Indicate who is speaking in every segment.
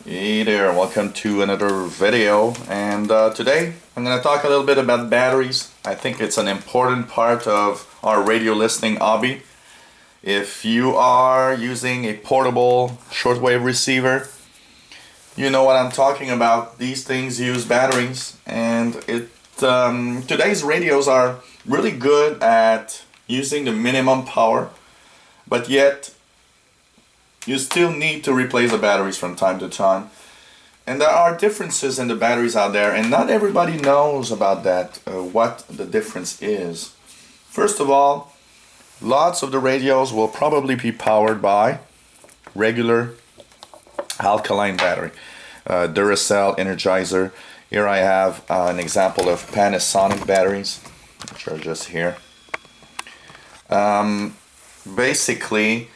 Speaker 1: Hey there, welcome to another video, and today I'm going to talk a little bit about batteries. I think it's an important part of our radio listening hobby. If you are using a portable shortwave receiver, you know what I'm talking about. These things use batteries, and today's radios are really good at using the minimum power, but yet you still need to replace the batteries from time to time. And there are differences in the batteries out there, and not everybody knows about that, what the difference is. First of all, lots of the radios will probably be powered by regular alkaline battery. Duracell, Energizer. Here I have an example of Panasonic batteries, which are just here. Basically,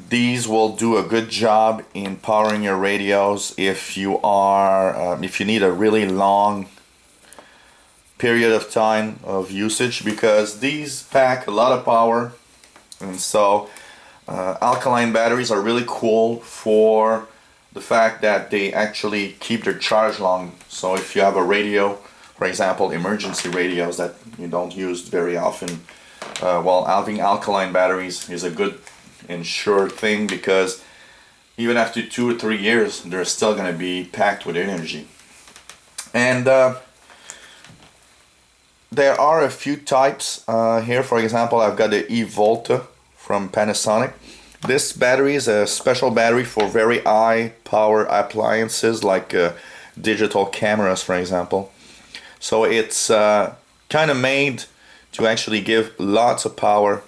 Speaker 1: these will do a good job in powering your radios if you need a really long period of time of usage, because these pack a lot of power. And so alkaline batteries are really cool for the fact that they actually keep their charge long. So if you have a radio, for example emergency radios that you don't use very often, having alkaline batteries is a good and sure thing, because even after 2 or 3 years they're still going to be packed with energy. And there are a few types here. For example, I've got the E-Volta from Panasonic. This battery is a special battery for very high power appliances like digital cameras, for example. So it's kind of made to actually give lots of power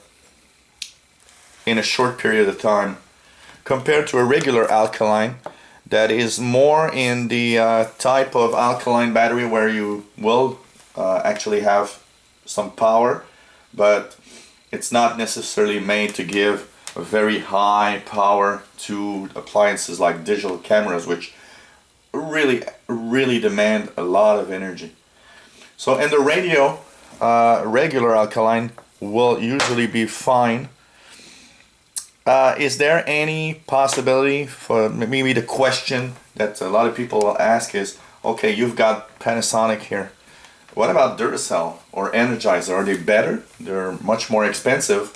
Speaker 1: in a short period of time, compared to a regular alkaline that is more in the type of alkaline battery where you will actually have some power, but it's not necessarily made to give a very high power to appliances like digital cameras, which really demand a lot of energy. So in the radio, regular alkaline will usually be fine. Is there any possibility for, maybe the question that a lot of people will ask is, okay, you've got Panasonic here, what about Duracell or Energizer? Are they better? They're much more expensive.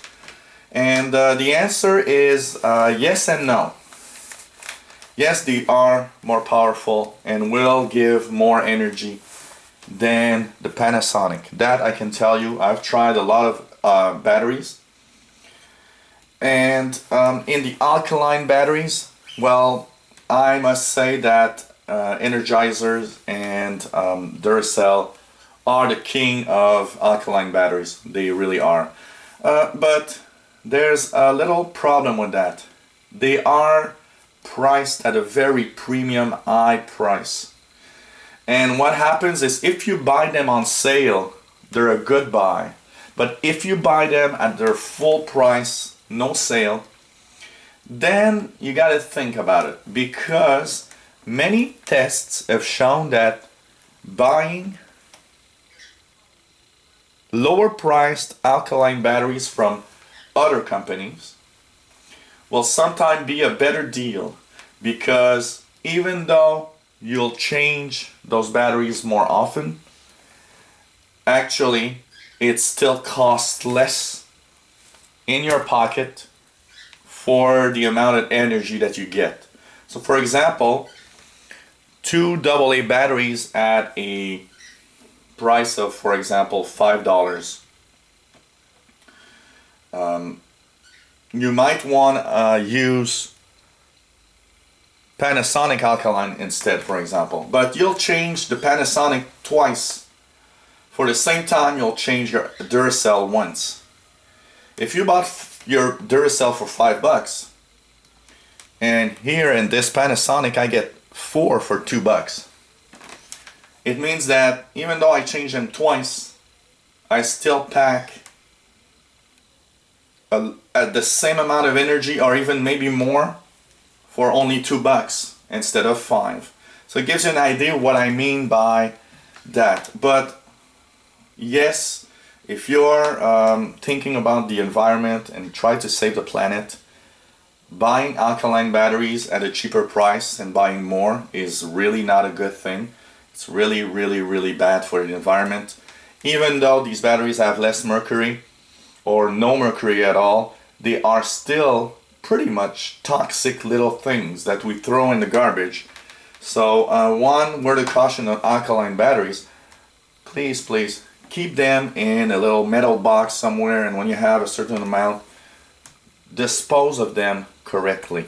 Speaker 1: And the answer is yes and no. Yes, they are more powerful and will give more energy than the Panasonic. That I can tell you. I've tried a lot of batteries. And in the alkaline batteries, well, I must say that Energizers and Duracell are the king of alkaline batteries. They really are. But there's a little problem with that. They are priced at a very premium high price. And what happens is, if you buy them on sale, they're a good buy. But if you buy them at their full price, no sale, then you got to think about it, because many tests have shown that buying lower priced alkaline batteries from other companies will sometimes be a better deal, because even though you'll change those batteries more often, actually it still costs less in your pocket for the amount of energy that you get. So for example, 2 AA batteries at a price of, for example, $5, you might want to use Panasonic alkaline instead, for example, but you'll change the Panasonic twice. For the same time, you'll change your Duracell once. If you bought your Duracell for $5, and here in this Panasonic I get 4 for $2, it means that even though I change them twice, I still pack the same amount of energy, or even maybe more, for only $2 instead of 5. So it gives you an idea what I mean by that. But yes, if you're thinking about the environment and try to save the planet, buying alkaline batteries at a cheaper price and buying more is really not a good thing. It's really, really, really bad for the environment. Even though these batteries have less mercury or no mercury at all, they are still pretty much toxic little things that we throw in the garbage. So one word of caution on alkaline batteries, please keep them in a little metal box somewhere, and when you have a certain amount, dispose of them correctly.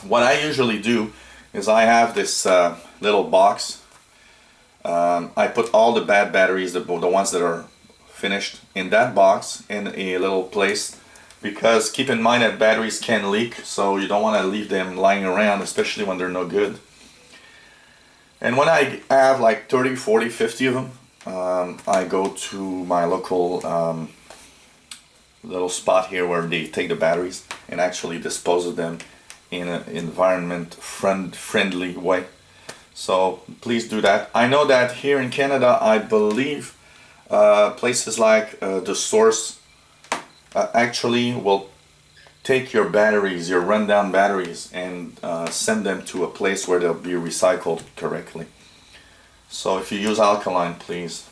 Speaker 1: What I usually do is I have this little box. I put all the bad batteries, the ones that are finished, in that box in a little place, because keep in mind that batteries can leak, so you don't want to leave them lying around, especially when they're no good. And when I have like 30, 40, 50 of them, I go to my local little spot here where they take the batteries and actually dispose of them in an environment friendly way. So please do that. I know that here in Canada, I believe places like the Source actually will take your batteries, your rundown batteries, and send them to a place where they'll be recycled correctly. So if you use alkaline, please.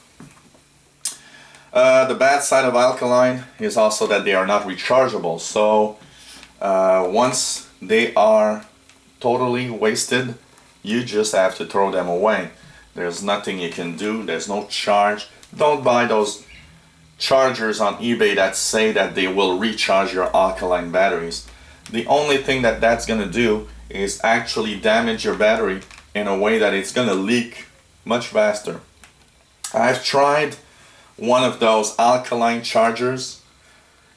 Speaker 1: The bad side of alkaline is also that they are not rechargeable. So once they are totally wasted, you just have to throw them away. There's nothing you can do. There's no charge. Don't buy those chargers on eBay that say that they will recharge your alkaline batteries. The only thing that that's going to do is actually damage your battery in a way that it's going to leak much faster. I've tried one of those alkaline chargers,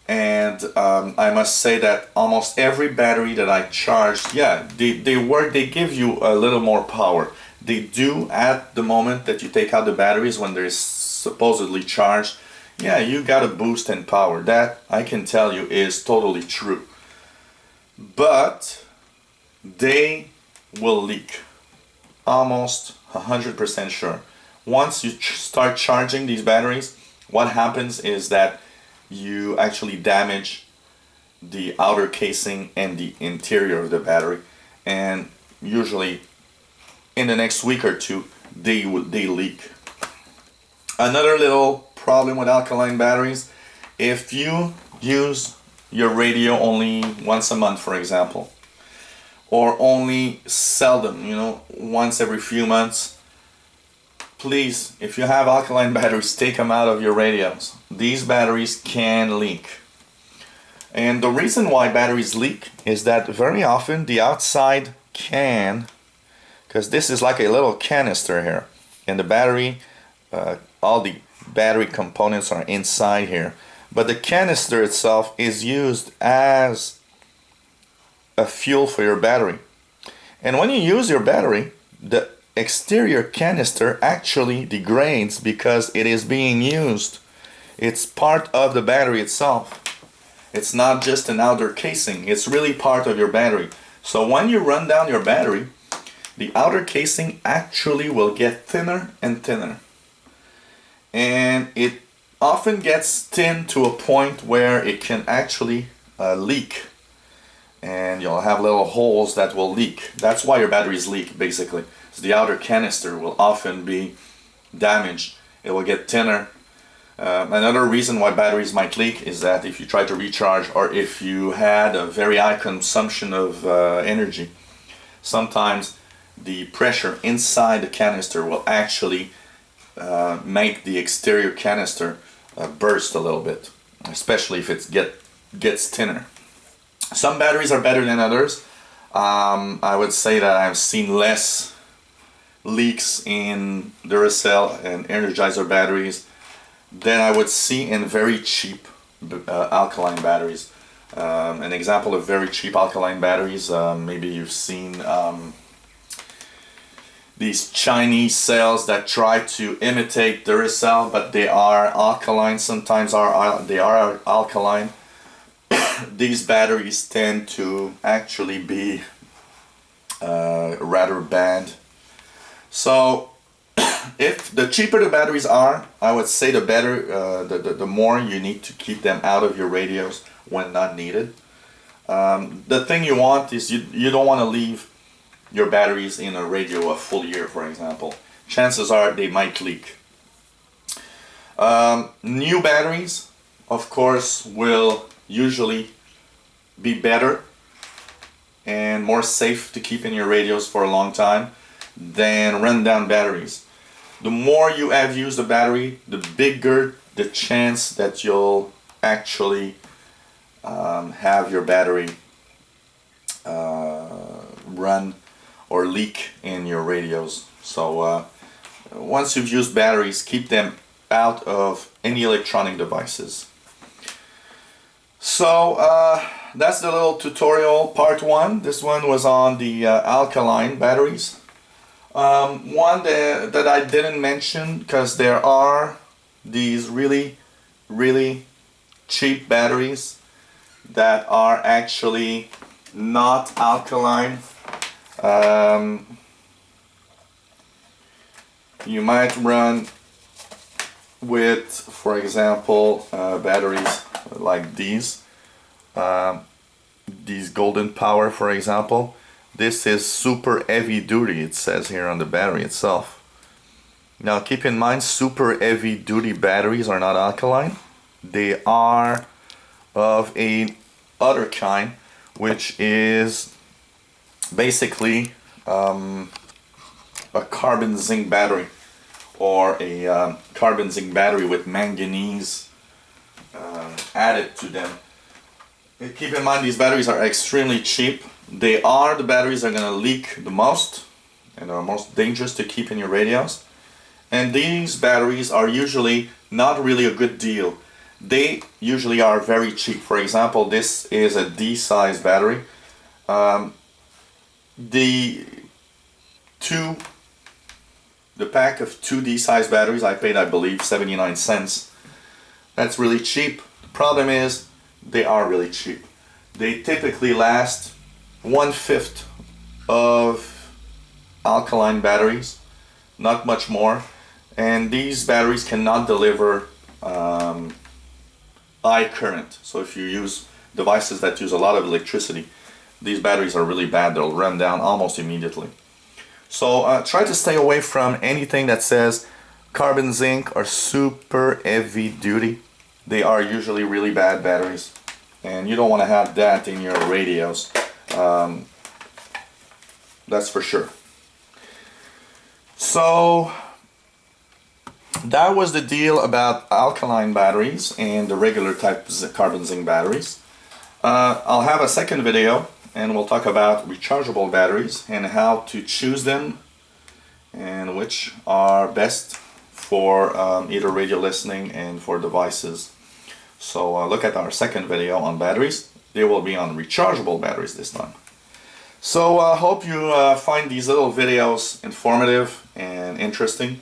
Speaker 1: and I must say that almost every battery that I charged, yeah, they work. They give you a little more power. They do at the moment that you take out the batteries when they're supposedly charged. Yeah, you got a boost in power. That, I can tell you, is totally true. But they will leak. Almost 100% sure. Once you start charging these batteries, what happens is that you actually damage the outer casing and the interior of the battery. And usually in the next week or two, they leak. Another little problem with alkaline batteries, if you use your radio only once a month, for example, or only seldom, once every few months, please, if you have alkaline batteries, take them out of your radios. These batteries can leak. And the reason why batteries leak is that very often the outside can, because this is like a little canister here, and the battery, all the battery components are inside here, but the canister itself is used as a fuel for your battery. And when you use your battery, the exterior canister actually degrades because it is being used. It's part of the battery itself. It's not just an outer casing, it's really part of your battery. So when you run down your battery, the outer casing actually will get thinner and thinner. And it often gets thin to a point where it can actually leak. And you'll have little holes that will leak. That's why your batteries leak, basically. So the outer canister will often be damaged. It will get thinner. Another reason why batteries might leak is that if you try to recharge, or if you had a very high consumption of energy, sometimes the pressure inside the canister will actually make the exterior canister burst a little bit, especially if it gets thinner. Some batteries are better than others. I would say that I've seen less leaks in Duracell and Energizer batteries than I would see in very cheap alkaline batteries. An example of very cheap alkaline batteries, maybe you've seen these Chinese cells that try to imitate Duracell, but they are alkaline. Sometimes they are alkaline. These batteries tend to actually be rather bad. So if the cheaper the batteries are, I would say the better, the more you need to keep them out of your radios when not needed. The thing you want is you don't want to leave your batteries in a radio a full year, for example. Chances are they might leak. New batteries, of course, will usually be better and more safe to keep in your radios for a long time than run-down batteries. The more you have used the battery, the bigger the chance that you'll actually have your battery run or leak in your radios. So once you've used batteries, keep them out of any electronic devices. So that's the little tutorial part one. This one was on the alkaline batteries. One that I didn't mention, because there are these really cheap batteries that are actually not alkaline. You might run with, for example, batteries like these Golden Power, for example. This is super heavy duty, it says here on the battery itself. Now keep in mind, super heavy duty batteries are not alkaline. They are of a other kind, which is basically a carbon zinc battery, or a carbon zinc battery with manganese added to them. Keep in mind, these batteries are extremely cheap. They are the batteries that are going to leak the most and are most dangerous to keep in your radios. And these batteries are usually not really a good deal. They usually are very cheap. For example, this is a D size battery. The pack of 2 D size batteries I paid, I believe, 79 cents. That's really cheap. The problem is they are really cheap. They typically last 1/5 of alkaline batteries, not much more. And these batteries cannot deliver high current. So if you use devices that use a lot of electricity, these batteries are really bad. They'll run down almost immediately. So try to stay away from anything that says carbon zinc or super heavy duty. They are usually really bad batteries, and you don't want to have that in your radios. That's for sure. So that was the deal about alkaline batteries and the regular type carbon zinc batteries. I'll have a second video and we'll talk about rechargeable batteries and how to choose them and which are best for either radio listening and for devices. So look at our second video on batteries. They will be on rechargeable batteries this time. So I hope you find these little videos informative and interesting.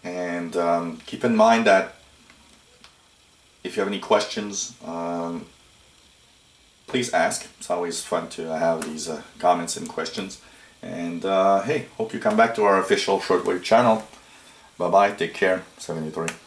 Speaker 1: And keep in mind that if you have any questions, please ask. It's always fun to have these comments and questions. And hey, hope you come back to our official shortwave channel. Bye bye, take care, 73.